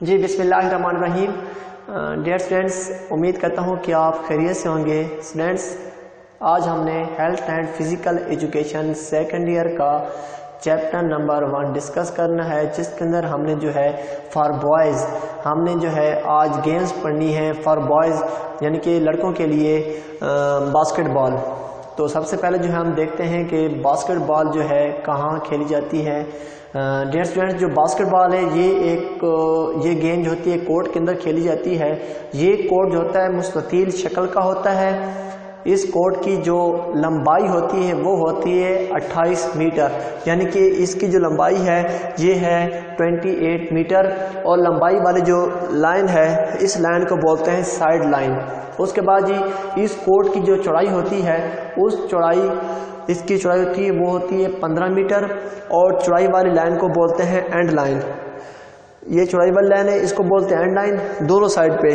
جی بسم اللہ الرحمن الرحیم. ڈیئر اسٹوڈینٹس، امید کرتا ہوں کہ آپ خیریت سے ہوں گے. اسٹوڈینٹس، آج ہم نے health and physical education second year کا چیپٹر نمبر 1 ڈسکس کرنا ہے، جس کے اندر ہم نے جو ہے فار بوائز ہم نے جو ہے آج گیمز پڑھنی ہے فار بوائز، یعنی کہ لڑکوں کے لیے باسکٹ بال. تو سب سے پہلے جو ہے ہم دیکھتے ہیں کہ باسکٹ بال جو ہے کہاں کھیلی جاتی ہے. ڈیئر اسٹوڈنٹس، جو باسکٹ بال ہے یہ گیم جو ہوتی ہے کورٹ کے اندر کھیلی جاتی ہے. یہ کورٹ جو ہوتا ہے مستطیل شکل کا ہوتا ہے. اس کورٹ کی جو لمبائی ہوتی ہے وہ ہوتی ہے 28 میٹر، یعنی کہ اس کی جو لمبائی ہے یہ ہے 28 میٹر، اور لمبائی والی جو لائن ہے اس لائن کو بولتے ہیں سائیڈ لائن. اس کے بعد جی اس کورٹ کی جو چوڑائی ہوتی ہے اس کی چوڑائی ہوتی ہے وہ ہوتی ہے 15 میٹر، اور چوڑائی والی لائن کو بولتے ہیں اینڈ لائن. یہ چوڑائی والی لائن ہے، اس کو بولتے ہیں اینڈ لائن. دونوں سائڈ پہ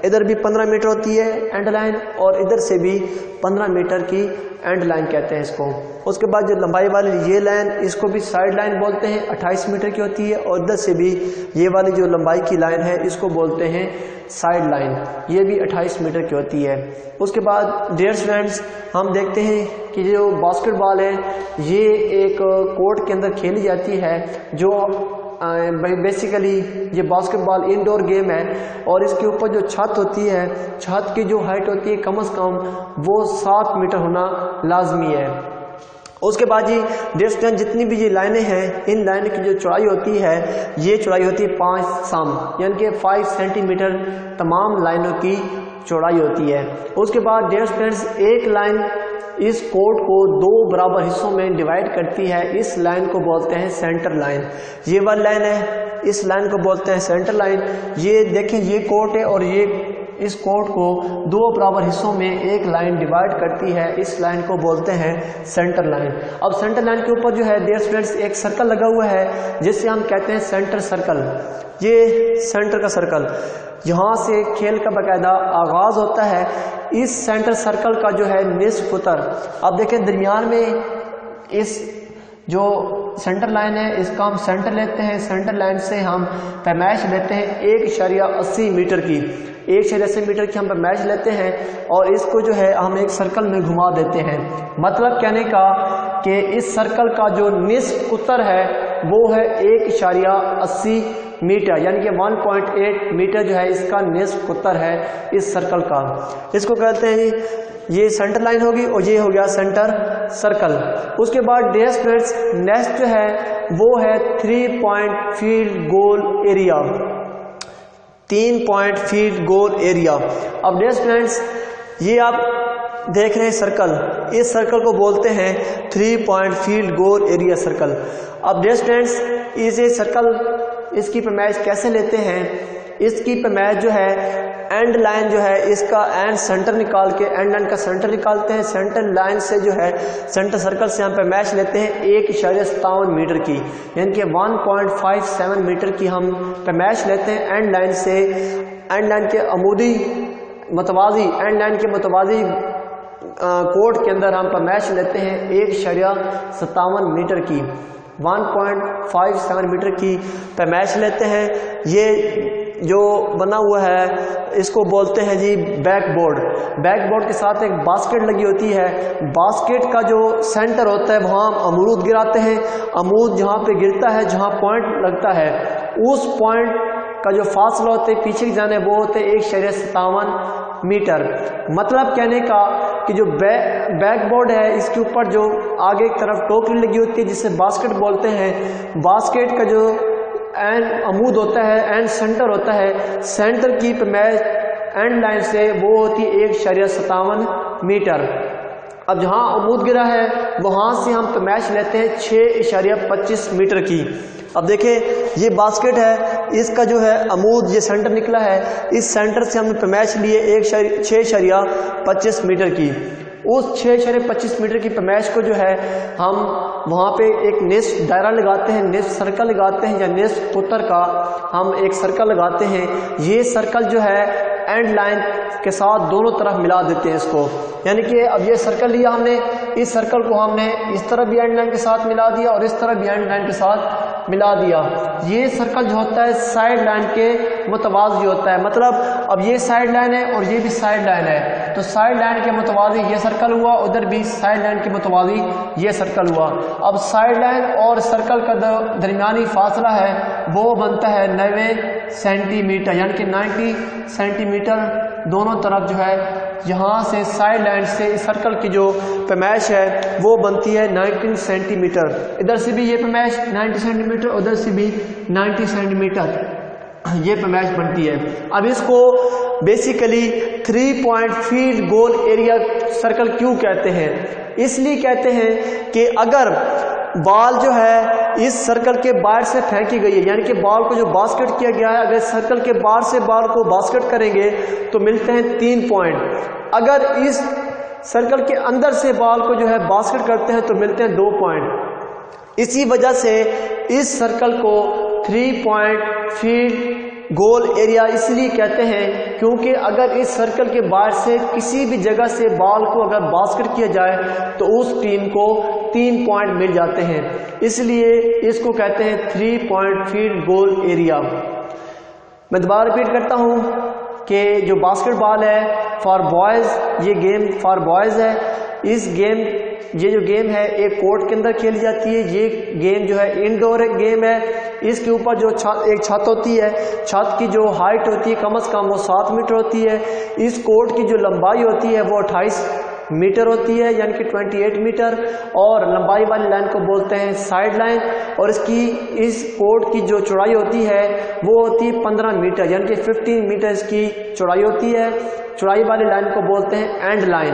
ادھر بھی 15 میٹر ہوتی ہے اینڈ لائن، اور ادھر سے بھی 15 میٹر کی اینڈ لائن کہتے ہیں اس کو. اس کے بعد جو لمبائی والی یہ لائن، اس کو بھی سائیڈ لائن بولتے ہیں، 28 میٹر کی ہوتی ہے، اور ادھر سے بھی یہ والی جو لمبائی کی لائن ہے اس کو بولتے ہیں سائیڈ لائن، یہ بھی 28 میٹر کی ہوتی ہے. اس کے بعد ڈیئر اسٹوڈنٹس، ہم دیکھتے ہیں کہ جو باسکٹ بال ہے یہ ایک کورٹ کے اندر کھیلی جاتی ہے. جو بیسیکلی یہ باسکٹ بال انڈور گیم ہے، اور اس کے اوپر جو چھت ہوتی ہے، چھت کی جو ہائٹ ہوتی ہے کم از کم وہ 7 میٹر ہونا لازمی ہے. اس کے بعد جی ڈسٹینس جتنی بھی یہ لائنیں ہیں، ان لائنوں کی جو چوڑائی ہوتی ہے یہ چوڑائی ہوتی ہے 5 سم، یعنی کہ 5 سینٹی میٹر تمام لائنوں کی چوڑائی ہوتی ہے. اس کے بعد ڈیئر اسٹوڈنٹس، ایک لائن اس کورٹ کو 2 برابر حصوں میں ڈیوائڈ کرتی ہے. اس لائن کو بولتے ہیں سینٹر لائن. یہ والی لائن ہے، اس لائن کو بولتے ہیں سینٹر لائن. یہ دیکھیں یہ کورٹ ہے، اور یہ اس کورٹ کو 2 برابر حصوں میں ایک لائن ڈیوائڈ کرتی ہے. اس لائن کو بولتے ہیں سینٹر لائن. اب سینٹر لائن کے اوپر جو ہے ڈیئر اسٹوڈنٹس ایک سرکل لگا ہوا ہے جسے ہم کہتے ہیں سینٹر سرکل. یہ سینٹر کا سرکل، یہاں سے کھیل کا باقاعدہ آغاز ہوتا ہے. اس سینٹر سرکل کا جو ہے نصف قطر، اب دیکھیں درمیان میں اس جو سینٹر لائن ہے اس کا ہم سینٹر لیتے ہیں. سینٹر لائن سے ہم پیمائش لیتے ہیں 1.80 میٹر کی. 1.80 میٹر کی ہم پیمائش لیتے ہیں، اور اس کو جو ہے ہم ایک سرکل میں گھما دیتے ہیں. مطلب کہنے کا کہ اس سرکل کا جو نصف قطر ہے وہ ہے 1.80 میٹر، یعنی کہ 1.8 میٹر جو ہے اس کا نصف قطر ہے اس سرکل کا. اس کو کہتے ہیں یہ سینٹر لائن ہوگی، اور یہ ہو گیا سینٹر سرکل. اس کے بعد ڈیئر اسٹوڈنٹس نیکسٹ جو ہے وہ ہے 3 پوائنٹ فیلڈ گول ایریا. 3 پوائنٹ فیلڈ گول ایریا. اب ڈیئر اسٹوڈنٹس یہ آپ دیکھ رہے ہیں سرکل، اس سرکل کو بولتے ہیں 3 پوائنٹ فیلڈ گول ایریا سرکل. اب ڈیئر اسٹوڈنٹس اسے سرکل اس کی پیمائش کیسے لیتے ہیں؟ اس کی پیمائش جو ہے اینڈ لائن جو ہے اس کا اینڈ سینٹر نکال کے اینڈ لائن کا سینٹر نکالتے ہیں. سینٹر لائن سے جو ہے سینٹر سرکل سے ہم پیمائش لیتے ہیں 1.57 میٹر کی، یعنی کہ 1.57 میٹر کی ہم پیمائش لیتے ہیں اینڈ لائن سے. اینڈ لائن کے عمودی متوازی اینڈ لائن کے متوازی کورٹ کے اندر ہم پیمائش لیتے ہیں 1.57 میٹر کی. 1.57 میٹر کی پیمائش لیتے ہیں. یہ جو بنا ہوا ہے اس کو بولتے ہیں جی بیک بورڈ. بیک بورڈ کے ساتھ ایک باسکٹ لگی ہوتی ہے. باسکٹ کا جو سینٹر ہوتا ہے وہاں ہم امرود گراتے ہیں. امرود جہاں پہ گرتا ہے، جہاں پوائنٹ لگتا ہے، اس پوائنٹ کا جو فاصلہ ہوتا ہے پیچھے کی جانب وہ ہوتے ہیں 1.57 میٹر. مطلب کہنے کا کہ جو بیک بورڈ ہے اس کے اوپر جو آگے کی طرف ٹوکری لگی ہوتی ہے جسے باسکٹ بولتے ہیں، باسکٹ کا جو اینڈ عمود ہوتا ہے، اینڈ سینٹر ہوتا ہے، سینٹر کی پیمائش اینڈ لائن سے وہ ہوتی ہے 1.57 میٹر. اب جہاں عمود گرا ہے وہاں سے ہم پیمائش لیتے ہیں 6.25 میٹر کی. اب دیکھیں یہ باسکٹ ہے، اس کا جو ہے عمود یہ سینٹر نکلا ہے، اس سینٹر سے ہم نے پیمائش لیے 6.25 میٹر کی. اس 6.25 میٹر کی پیمائش کو جو ہے ہم وہاں پہ ایک نصف دائرہ لگاتے ہیں، نصف سرکل لگاتے ہیں، یا نصف قطر کا ہم ایک سرکل لگاتے ہیں. یہ سرکل جو ہے اینڈ لائن کے ساتھ دونوں طرف ملا دیتے ہیں اس کو. یعنی کہ اب یہ سرکل لیا ہم نے، اس سرکل کو ہم نے اس طرف بھی اینڈ لائن کے ساتھ ملا دیا اور اس طرف بھی اینڈ لائن کے ساتھ ملا دیا. یہ سرکل جو ہوتا ہے سائڈ لائن کے متوازی ہوتا ہے. مطلب اب یہ سائڈ لائن ہے اور یہ بھی سائڈ لائن ہے, تو سائڈ لائن کے متوازی یہ سرکل ہوا, ادھر بھی سائڈ لائن کے متوازی یہ سرکل ہوا. اب سائڈ لائن اور سرکل کا درمیانی فاصلہ ہے وہ بنتا ہے 90 سینٹی میٹر, یعنی کہ 90 سینٹی میٹر دونوں طرف جو ہے. یہاں سے سائڈ لائن سے اس سرکل کی جو پیمائش ہے وہ بنتی ہے 19 سینٹی میٹر. ادھر سے بھی یہ پیمائش 90 سینٹی میٹر, ادھر سے بھی 90 سینٹی میٹر یہ پیمائش بنتی ہے. اب اس کو بیسیکلی 3 پوائنٹ فیلڈ گول ایریا سرکل کیوں کہتے ہیں؟ اس لیے کہتے ہیں کہ اگر بال جو ہے اس سرکل کے باہر سے پھینکی گئی ہے, یعنی کہ بال کو جو باسکٹ کیا گیا ہے, اگر سرکل کے باہر سے بال کو باسکٹ کریں گے تو ملتے ہیں 3 پوائنٹ. اگر اس سرکل کے اندر سے بال کو جو ہے باسکٹ کرتے ہیں تو ملتے ہیں 2 پوائنٹ. اسی وجہ سے اس سرکل کو 3 پوائنٹ فیلڈ گول ایریا اس لیے کہتے ہیں کیونکہ اگر اس سرکل کے باہر سے کسی بھی جگہ سے بال کو اگر باسکٹ کیا جائے تو اس ٹیم کو 3 پوائنٹ مل جاتے ہیں. اس لیے اس کو کہتے ہیں 3 پوائنٹ فیلڈ گول ایریا. میں دوبارہ ریپیٹ کرتا ہوں کہ جو باسکٹ بال ہے فار بوائز, یہ گیم فار بوائز ہے. اس گیم یہ جو گیم ہے ایک کورٹ کے اندر کھیلی جاتی ہے. یہ گیم جو ہے انڈور گیم ہے. اس کے اوپر جو ایک چھت ہوتی ہے, چھت کی جو ہائٹ ہوتی ہے کم از کم وہ 7 میٹر ہوتی ہے. اس کورٹ کی جو لمبائی ہوتی ہے وہ 28 میٹر ہوتی ہے, یعنی کہ 28 میٹر. اور لمبائی والی لائن کو بولتے ہیں سائڈ لائن. اور اس کورٹ کی جو چوڑائی ہوتی ہے وہ ہوتی ہے 15 میٹر, یعنی کہ 15 میٹر اس کی چوڑائی ہوتی ہے. چوڑائی والی لائن کو بولتے ہیں اینڈ لائن.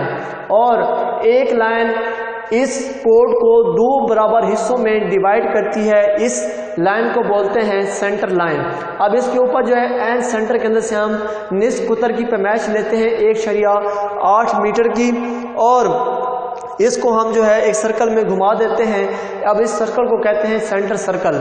اور ایک لائن اس کورٹ کو 2 برابر حصوں میں ڈیوائیڈ کرتی ہے. اس لائن کو بولتے ہیں سینٹر لائن. اب اس کے اوپر جو ہے اینڈ سینٹر کے اندر سے ہم نصف قطر کی پیمائش لیتے ہیں 1.8 میٹر کی, اور اس کو ہم جو ہے ایک سرکل میں گھما دیتے ہیں. اب اس سرکل کو کہتے ہیں سینٹر سرکل,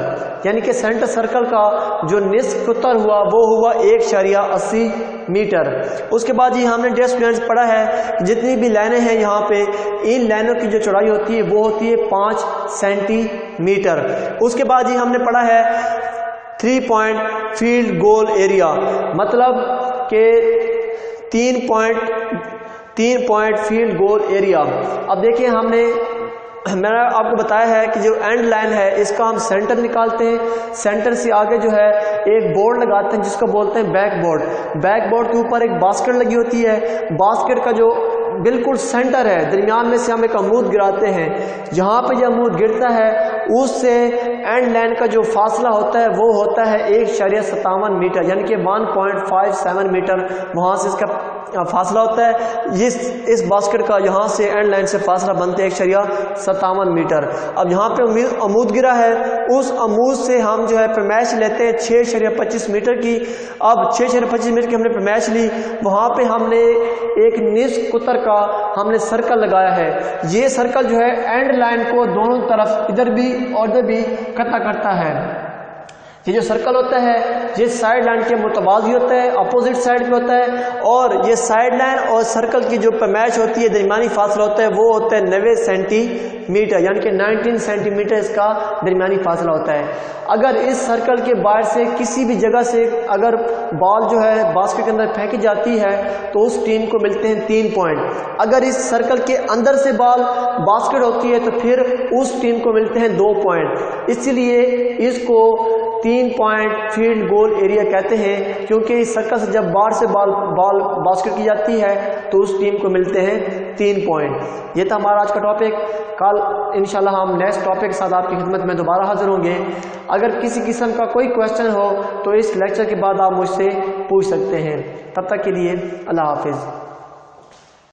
یعنی کہ سینٹر سرکل کا جو نصف قطر ہوا وہ ہوا 1.80 میٹر. اس کے بعد یہ ہم نے ڈیسک لائنز پڑھا ہے, جتنی بھی لائنیں ہیں یہاں پہ ان لائنوں کی جو چوڑائی ہوتی ہے وہ ہوتی ہے 5 سینٹی میٹر. اس کے بعد یہ ہم نے پڑھا ہے 3 پوائنٹ فیلڈ گول ایریا, مطلب کہ 3 پوائنٹ فیلڈ گول ایریا. اب دیکھیں میں نے آپ کو بتایا ہے کہ جو اینڈ لائن ہے اس کا ہم سینٹر نکالتے ہیں. سینٹر سے آگے جو ہے ایک بورڈ لگاتے ہیں جس کو بولتے ہیں بیک بورڈ. بیک بورڈ کے اوپر ایک باسکٹ لگی ہوتی ہے. باسکٹ کا جو بالکل سینٹر ہے, درمیان میں سے ہم ایک عمود گراتے ہیں. جہاں پہ یہ عمود گرتا ہے اس سے اینڈ لائن کا جو فاصلہ ہوتا ہے وہ ہوتا ہے 1.57 میٹر, یعنی کہ 1.57 میٹر وہاں سے اس کا فاصلہ ہوتا ہے. اس باسکٹ کا یہاں سے اینڈ لائن سے فاصلہ بنتے 1.57 میٹر. اب یہاں پہ عمود گرا ہے, اس عمود سے ہم جو ہے پیمائش لیتے ہیں 6.25 میٹر کی. اب 6.25 میٹر کی ہم نے پیمائش لی, وہاں پہ ہم نے ایک نصف قطر کا ہم نے سرکل لگایا ہے. یہ سرکل جو ہے اینڈ لائن کو دونوں طرف ادھر بھی اور ادھر بھی قطع کرتا ہے. یہ جو سرکل ہوتا ہے یہ سائڈ لائن کے متوازی ہوتا ہے, اپوزٹ سائڈ پہ ہوتا ہے. اور یہ سائڈ لائن اور سرکل کی جو پیمائش ہوتی ہے درمیانی فاصلہ ہوتا ہے وہ ہوتا ہے 90 سینٹی میٹر, یعنی کہ 19 سینٹی میٹر اس کا درمیانی فاصلہ ہوتا ہے. اگر اس سرکل کے باہر سے کسی بھی جگہ سے اگر بال جو ہے باسکٹ کے اندر پھینکی جاتی ہے تو اس ٹیم کو ملتے ہیں 3 پوائنٹ. اگر اس سرکل کے اندر سے بال باسکٹ ہوتی ہے تو پھر اس ٹیم کو ملتے ہیں 2 پوائنٹ. اسی لیے اس کو 3 پوائنٹ فیلڈ گول ایریا کہتے ہیں, کیونکہ اس سرکل سے جب باہر سے بال باسکٹ کی جاتی ہے تو اس ٹیم کو ملتے ہیں 3 پوائنٹ. یہ تھا ہمارا آج کا ٹاپک. کل انشاءاللہ ہم نیکسٹ ٹاپک کے ساتھ آپ کی خدمت میں دوبارہ حاضر ہوں گے. اگر کسی قسم کا کوئی کویسچن ہو تو اس لیکچر کے بعد آپ مجھ سے پوچھ سکتے ہیں. تب تک کے لیے اللہ حافظ.